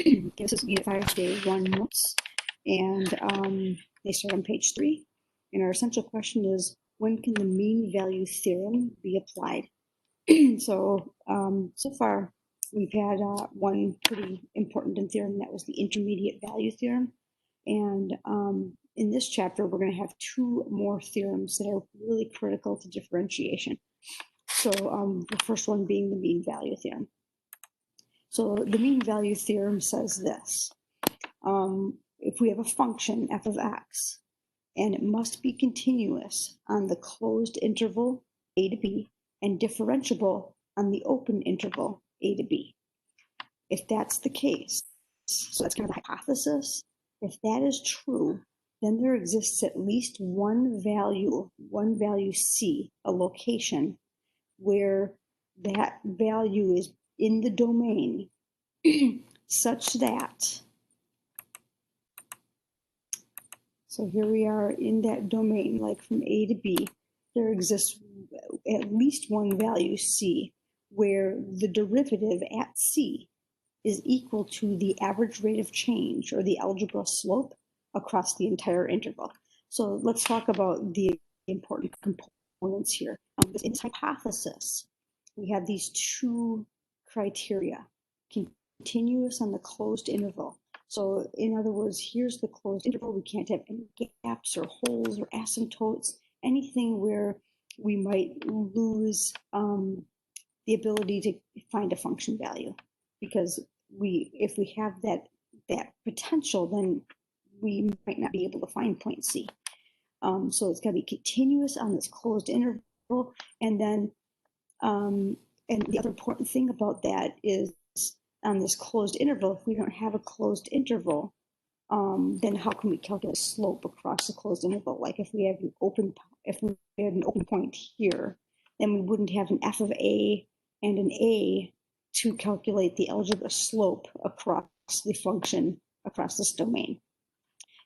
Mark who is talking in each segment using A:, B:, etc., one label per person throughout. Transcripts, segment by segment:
A: This is Unit 5, Day 1 notes, and they start on page 3. And our essential question is, when can the mean value theorem be applied? So far, we've had one pretty important theorem, that was the intermediate value theorem. And in this chapter, we're going to have two more theorems that are really critical to differentiation. So the first one being the mean value theorem. So the mean value theorem says this. If we have a function f of x, and it must be continuous on the closed interval a to b, and differentiable on the open interval a to b. If that's the case, so that's kind of the hypothesis, if that is true, then there exists at least one value c, a location, where that value is in the domain such that, so here we are in that domain, like from A to B, there exists at least one value c where the derivative at c is equal to the average rate of change, or the algebra slope, across the entire interval. So let's talk about the important components here. In this hypothesis, we have these two criteria: continuous on the closed interval. So in other words, here's the closed interval. We can't have any gaps or holes or asymptotes, anything where we might lose the ability to find a function value. Because if we have that potential, then we might not be able to find point C. So it's got to be continuous on this closed interval. And then, and the other important thing about that is, on this closed interval, if we don't have a closed interval, then how can we calculate slope across the closed interval? Like if we have an open point here, then we wouldn't have an f of a and an a to calculate the algebra slope across the function across this domain.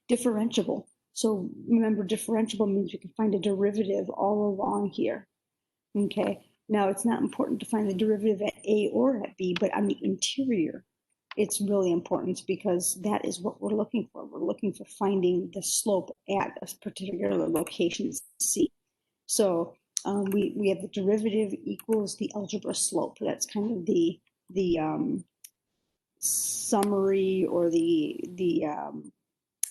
A: Differentiable. So remember, differentiable means we can find a derivative all along here. Okay. Now, it's not important to find the derivative at A or at B, but on the interior, it's really important, because that is what we're looking for. We're looking for finding the slope at a particular location C. So we have the derivative equals the algebra slope. That's kind of the summary, or the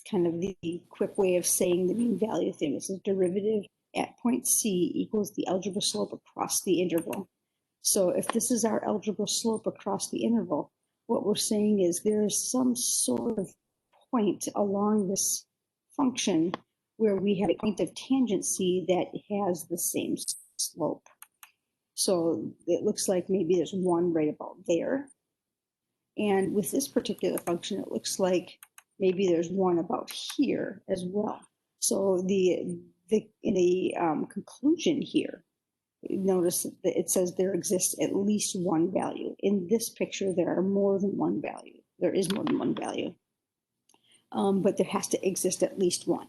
A: kind of the quick way of saying the mean value thing. It's a derivative at point C equals the algebra slope across the interval. So if this is our algebra slope across the interval, what we're saying is there's some sort of point along this function where we have a point of tangent C that has the same slope. So it looks like maybe there's one right about there. And with this particular function, it looks like maybe there's one about here as well. So in the conclusion here, notice that it says there exists at least one value. In this picture, there are more than one value. There is more than one value, but there has to exist at least one.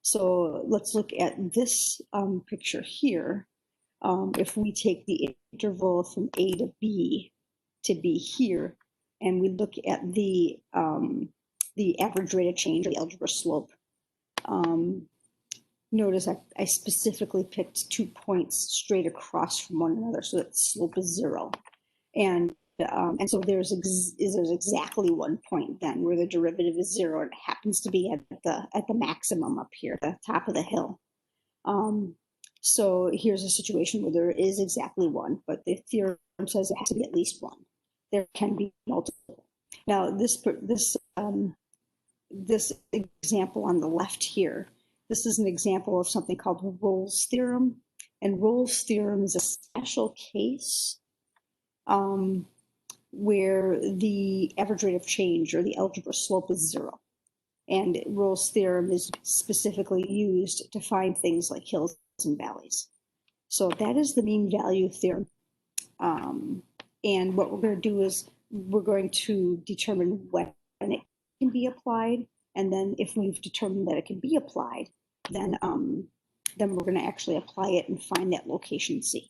A: So let's look at this picture here. If we take the interval from A to B here, and we look at the average rate of change, or the algebra slope, notice I specifically picked 2 points straight across from one another, so that slope is 0. And so there's exactly one point then where the derivative is 0, and it happens to be at the maximum up here, at the top of the hill. So here's a situation where there is exactly one, but the theorem says it has to be at least one. There can be multiple. Now this example on the left here, this is an example of something called Rolle's theorem. And Rolle's theorem is a special case where the average rate of change, or the algebra slope, is 0. And Rolle's theorem is specifically used to find things like hills and valleys. So that is the mean value theorem. And what we're going to do is we're going to determine when it can be applied. And then if we've determined that it can be applied, then we're going to actually apply it and find that location C.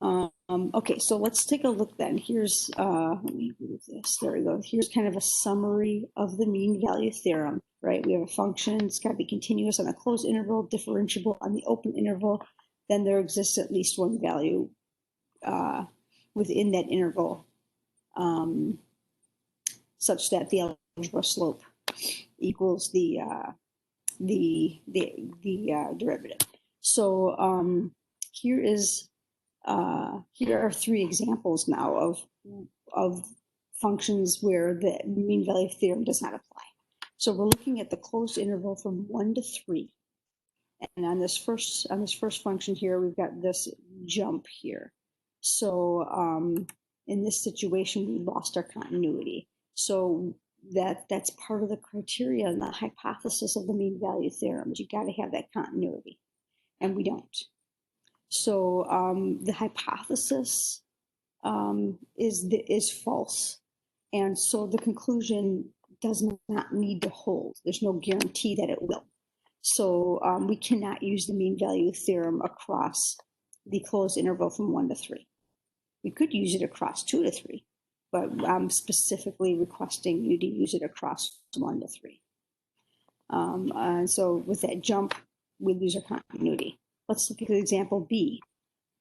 A: Okay, so let's take a look then. Here's, let me move this, there we go. Here's kind of a summary of the mean value theorem, right? We have a function, it's gotta be continuous on a closed interval, differentiable on the open interval, then there exists at least one value within that interval such that the algebra slope equals the derivative. So here are three examples now of functions where the mean value theorem does not apply. So we're looking at the closed interval from 1 to 3. And on this first function here, we've got this jump here. So in this situation, we lost our continuity. So that's part of the criteria and the hypothesis of the mean value theorem. You got to have that continuity, and we don't. So the hypothesis is false, and so the conclusion does not need to hold. There's no guarantee that it will. So we cannot use the mean value theorem across the closed interval from 1 to 3. We could use it across 2 to 3, but I'm specifically requesting you to use it across 1 to 3. And so with that jump, we lose our continuity. Let's look at example B.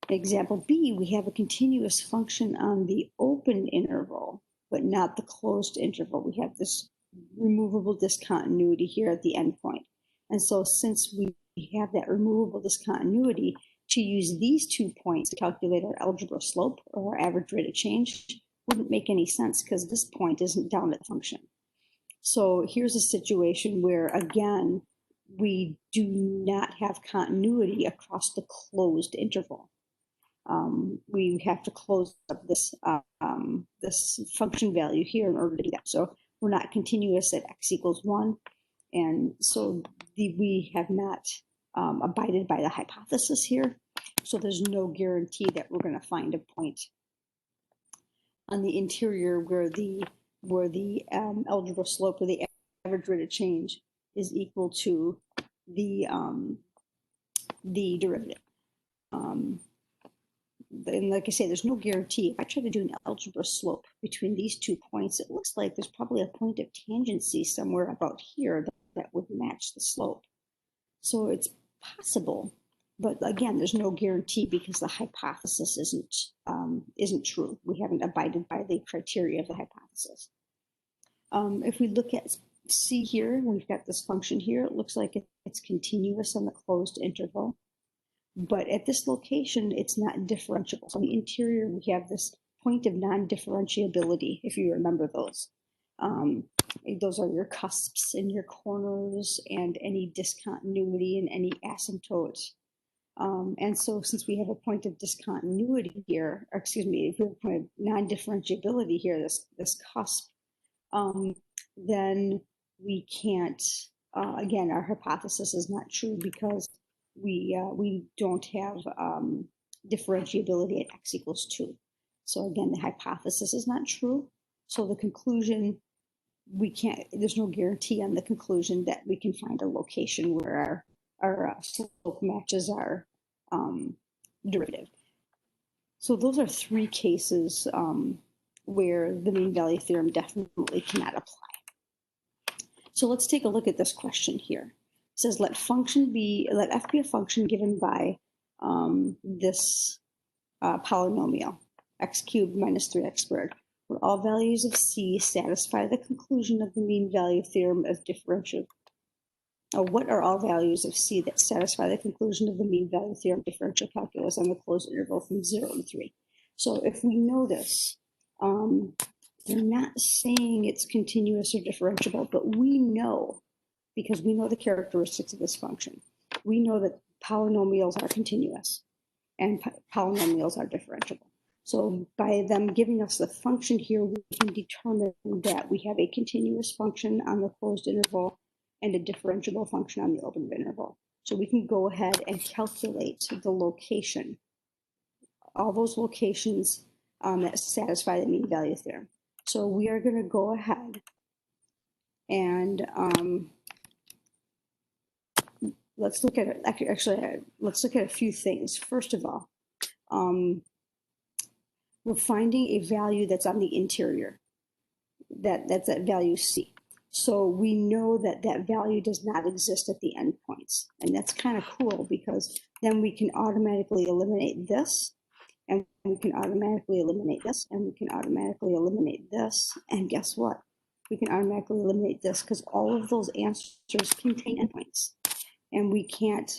A: In example B, we have a continuous function on the open interval, but not the closed interval. We have this removable discontinuity here at the endpoint. And so since we have that removable discontinuity, to use these 2 points to calculate our algebra slope or our average rate of change wouldn't make any sense because this point isn't down at the function. So here's a situation where, again, we do not have continuity across the closed interval. We have to close up this function value here in order to do that. So we're not continuous at x equals 1. And so we have not abided by the hypothesis here. So there's no guarantee that we're going to find a point on the interior where the algebra slope or the average rate of change is equal to the derivative. And like I say, there's no guarantee. If I try to do an algebra slope between these 2 points, it looks like there's probably a point of tangency somewhere about here that would match the slope. So it's possible, but again, there's no guarantee because the hypothesis isn't true. We haven't abided by the criteria of the hypothesis. If we look at C here, we've got this function here. It looks like it's continuous on the closed interval, but at this location, it's not differentiable. So on the interior, we have this point of non-differentiability, if you remember those. Those are your cusps and your corners and any discontinuity and any asymptote. And so since we have a point of discontinuity here, or excuse me, if we have a point of non-differentiability here, this cusp, then we can't, again, our hypothesis is not true because we don't have differentiability at x equals 2. So again, the hypothesis is not true. So the conclusion, there's no guarantee on the conclusion that we can find a location where our slope matches our derivative. So those are 3 cases where the mean value theorem definitely cannot apply. So let's take a look at this question here. It says let f be a function given by this polynomial, x cubed minus 3x squared, where all values of c satisfy the conclusion of the mean value theorem of differential. What are all values of c that satisfy the conclusion of the mean value theorem of differential calculus on the closed interval from 0 to 3? So if we know this, they're not saying it's continuous or differentiable, but we know, because we know the characteristics of this function, we know that polynomials are continuous and polynomials are differentiable. So by them giving us the function here, we can determine that we have a continuous function on the closed interval and a differentiable function on the open interval. So we can go ahead and calculate the location, all those locations that satisfy the mean value theorem. So we are going to go ahead and let's look at it. Actually, let's look at a few things. First of all, We're finding a value that's on the interior. That's that value C. So we know that that value does not exist at the endpoints. And that's kind of cool because then we can automatically eliminate this, and we can automatically eliminate this, and we can automatically eliminate this. And guess what? We can automatically eliminate this because all of those answers contain endpoints. And we can't,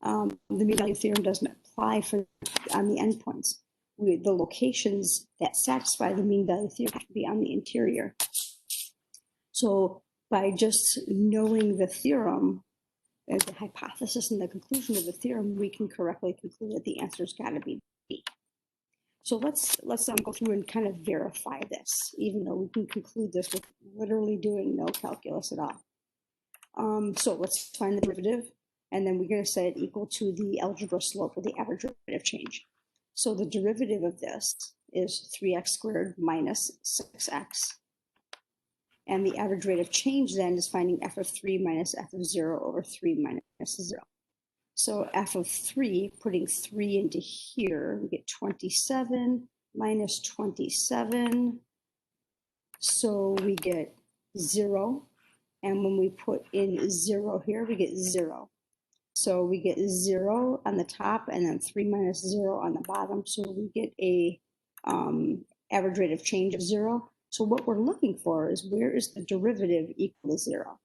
A: the mean value theorem doesn't apply on the endpoints. The locations that satisfy the mean value theorem have to be on the interior. So by just knowing the theorem, the hypothesis and the conclusion of the theorem, we can correctly conclude that the answer's got to be B. So let's go through and kind of verify this, even though we can conclude this with literally doing no calculus at all. So let's find the derivative, and then we're going to set it equal to the algebra slope or the average rate of change. So the derivative of this is 3x squared minus 6x. And the average rate of change then is finding f of 3 minus f of 0 over 3 minus 0. So f of 3, putting 3 into here, we get 27 minus 27. So we get 0. And when we put in 0 here, we get 0. So we get 0 on the top and then 3 minus 0 on the bottom. So we get a average rate of change of 0. So what we're looking for is where is the derivative equal to 0?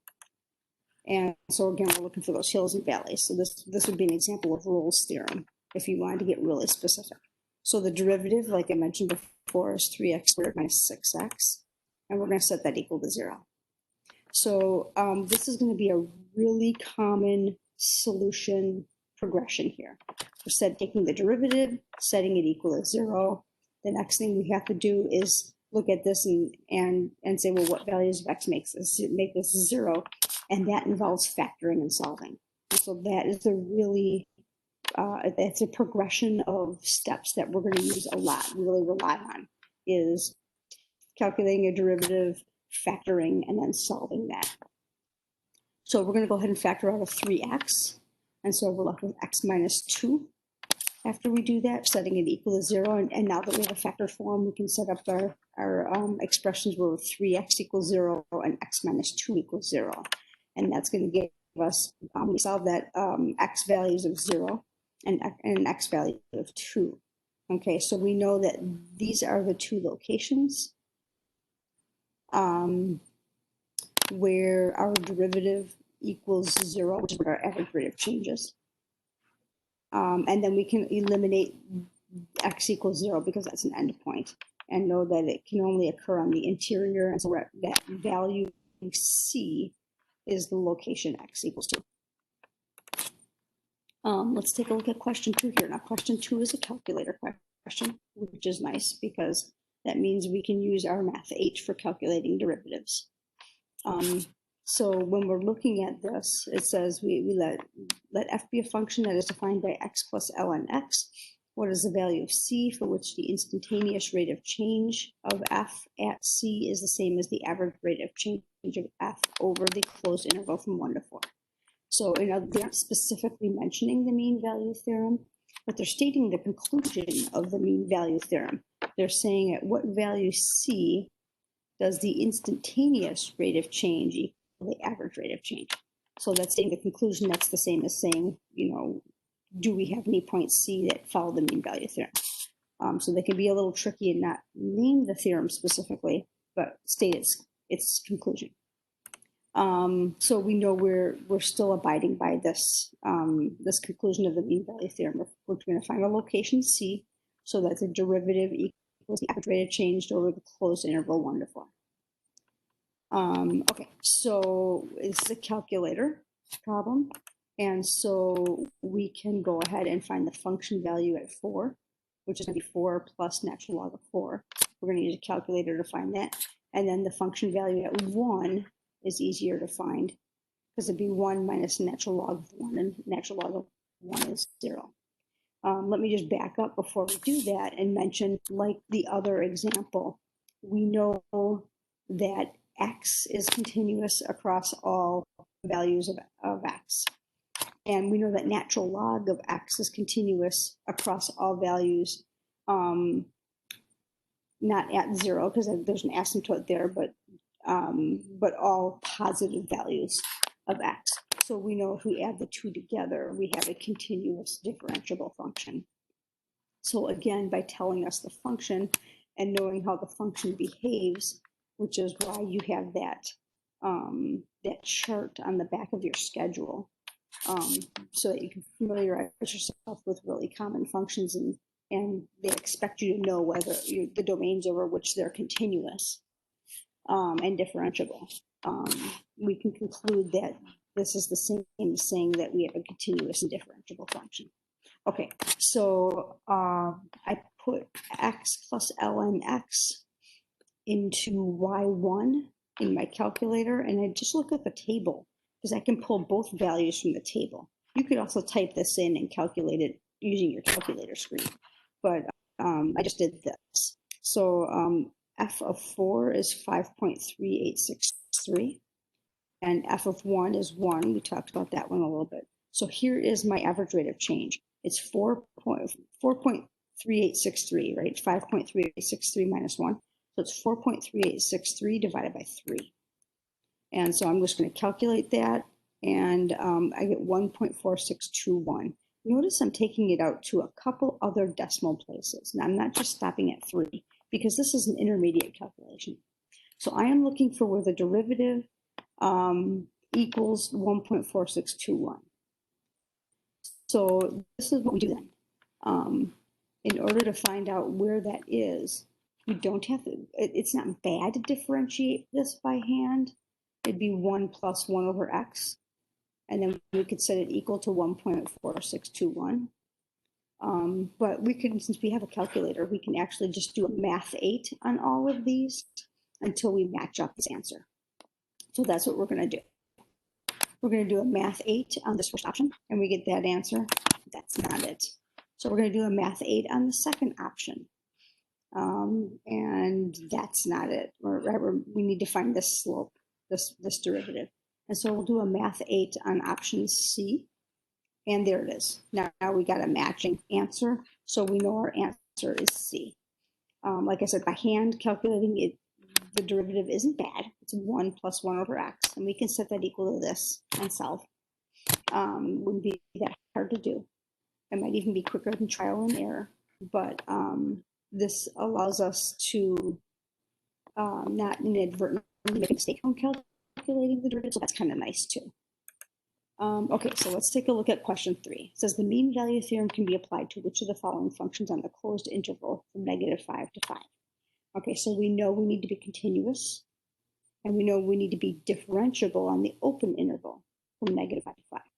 A: And so again, we're looking for those hills and valleys. So this would be an example of Rolle's theorem if you wanted to get really specific. So the derivative, like I mentioned before, is 3x squared minus 6x. And we're going to set that equal to 0. So this is going to be a really common solution progression here. We're taking the derivative, setting it equal to 0. The next thing we have to do is look at this and say, well, what values of x make this 0? And that involves factoring and solving. And so that is a really, that's a progression of steps that we're going to use a lot, really rely on, is calculating a derivative, factoring, and then solving that. So we're going to go ahead and factor out of 3x. And so we're left with x minus 2. After we do that, setting it equal to 0. And now that we have a factored form, we can set up our expressions where 3x equals 0 and x minus 2 equals 0. And that's going to give us, we solve that, x values of 0 and an x value of 2. Okay, so we know that these are the two locations where our derivative equals 0, which is what our average rate of change is. And then we can eliminate x equals 0 because that's an endpoint, and know that it can only occur on the interior. And so that value C is the location x equals 2. Let's take a look at question 2 here. Now, question 2 is a calculator question, which is nice because that means we can use our math H for calculating derivatives. So when we're looking at this, it says we let f be a function that is defined by x plus ln x. What is the value of c for which the instantaneous rate of change of f at c is the same as the average rate of change of f over the closed interval from 1 to 4. So they aren't specifically mentioning the mean value theorem, but they're stating the conclusion of the mean value theorem. They're saying at what value c does the instantaneous rate of change equal the average rate of change. So that's saying the conclusion. That's the same as saying, do we have any points C that follow the mean value theorem? So they can be a little tricky and not name the theorem specifically, but state its conclusion. So we know we're still abiding by this this conclusion of the mean value theorem. We're going to find a location C, so that the derivative equals the average rate of change over the closed interval 1 to 4. Okay, so it's a calculator problem, and so we can go ahead and find the function value at 4, which is going to be 4 plus natural log of 4. We're going to use a calculator to find that, and then the function value at 1 is easier to find because it'd be 1 minus the natural log of 1, and natural log of 1 is 0. Let me just back up before we do that and mention, like the other example, we know that x is continuous across all values of x. And we know that natural log of x is continuous across all values not at 0 because there's an asymptote there, but all positive values of x. So we know if we add the two together, we have a continuous differentiable function. So again, by telling us the function and knowing how the function behaves, which is why you have that that chart on the back of your schedule, so that you can familiarize yourself with really common functions, and they expect you to know whether the domains over which they're continuous and differentiable. We can conclude that this is the same as saying that we have a continuous and differentiable function. Okay, so I put x plus ln x into y1 in my calculator, and I just look at the table because I can pull both values from the table. You could also type this in and calculate it using your calculator screen, but I just did this. So f of 4 is 5.3863, and f of 1 is 1. We talked about that one a little bit. So here is my average rate of change. It's 4.3863, right? 5.3863 minus 1. So it's 4.3863 divided by 3. And so I'm just going to calculate that, and I get 1.4621. Notice I'm taking it out to a couple other decimal places. Now I'm not just stopping at 3, because this is an intermediate calculation. So I am looking for where the derivative equals 1.4621. So this is what we do then. In order to find out where that is, we don't have to, it's not bad to differentiate this by hand. It'd be 1 plus 1 over x. And then we could set it equal to 1.4621. But we can, since we have a calculator, we can actually just do a math 8 on all of these until we match up this answer. So that's what we're going to do. We're going to do a math 8 on this first option, and we get that answer. That's not it. So we're going to do a math 8 on the second option. And that's not it. We need to find this slope, this derivative. And so we'll do a math 8 on option C. And there it is. Now we got a matching answer. So we know our answer is C. Like I said, by hand calculating it, the derivative isn't bad. It's 1 plus 1 over x. And we can set that equal to this and solve. Wouldn't be that hard to do. It might even be quicker than trial and error. But this allows us to not inadvertently make a mistake when calculating the derivative. So that's kind of nice too. Okay, so let's take a look at question 3. It says the mean value theorem can be applied to which of the following functions on the closed interval from -5 to 5. Okay, so we know we need to be continuous, and we know we need to be differentiable on the open interval from -5 to 5.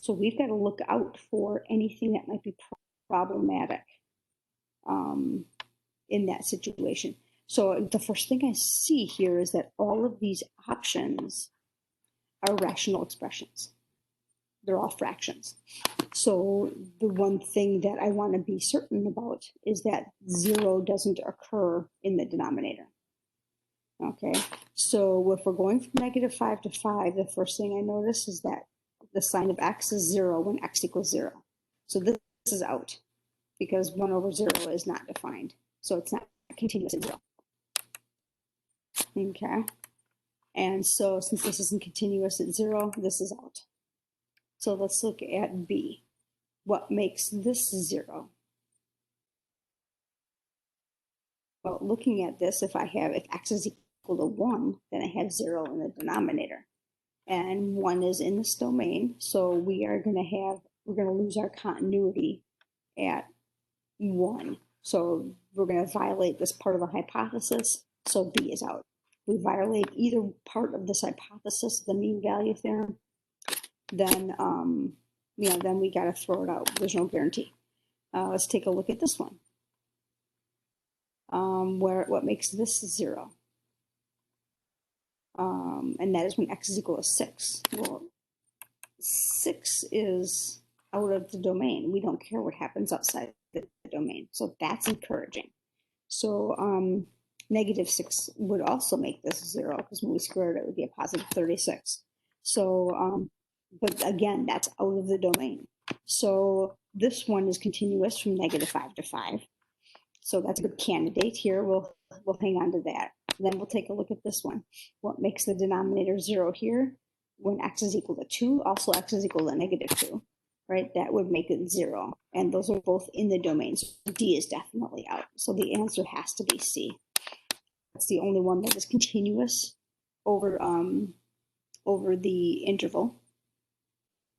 A: So we've got to look out for anything that might be problematic in that situation. So the first thing I see here is that all of these options are rational expressions. They're all fractions. So the one thing that I want to be certain about is that 0 doesn't occur in the denominator. Okay, so if we're going from -5 to 5, the first thing I notice is that the sign of x is 0 when x equals 0. So this is out because 1 over 0 is not defined. So it's not continuous at 0. Okay, and so since this isn't continuous at 0, this is out. So let's look at B. What makes this 0? Well, looking at this, if x is equal to 1, then I have 0 in the denominator. And 1 is in this domain, so we're going to lose our continuity at 1. So we're going to violate this part of the hypothesis, so B is out. We violate either part of this hypothesis, the mean value theorem, then then we got to throw it out. There's no guarantee. Let's take a look at this one. What makes this 0? And that is when x is equal to 6. Well, 6 is out of the domain. We don't care what happens outside the domain. So that's encouraging. So -6 would also make this 0, because when we square it, it would be a positive 36. So, but again, that's out of the domain. So this one is continuous from -5 to 5. So that's a good candidate here. We'll hang on to that. Then we'll take a look at this one. What makes the denominator 0 here? When x is equal to 2, also x is equal to -2, right? That would make it 0. And those are both in the domain. So D is definitely out. So the answer has to be C. That's the only one that is continuous over the interval.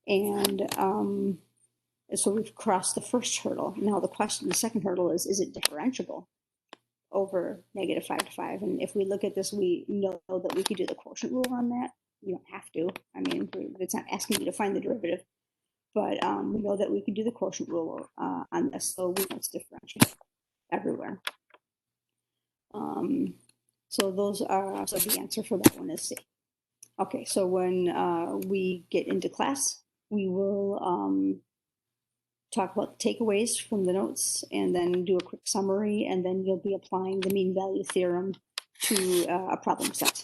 A: And so we've crossed the first hurdle. Now the second hurdle is it differentiable over -5 to 5? And if we look at this, we know that we could do the quotient rule on that. You don't have to. I mean, it's not asking you to find the derivative, but we know that we could do the quotient rule on this, so we know it's differentiable everywhere. So the answer for that one is C. Okay, so when we get into class, we will talk about takeaways from the notes and then do a quick summary, and then you'll be applying the mean value theorem to a problem set.